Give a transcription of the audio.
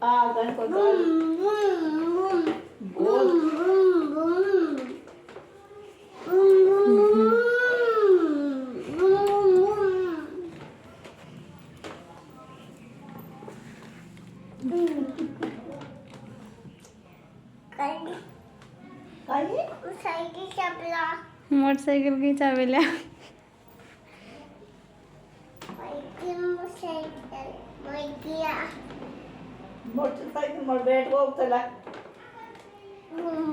हाँ गणपत गोल मोटरसाइकिल की चाबिल्या मोटरसाइकिल में बैठ वो चला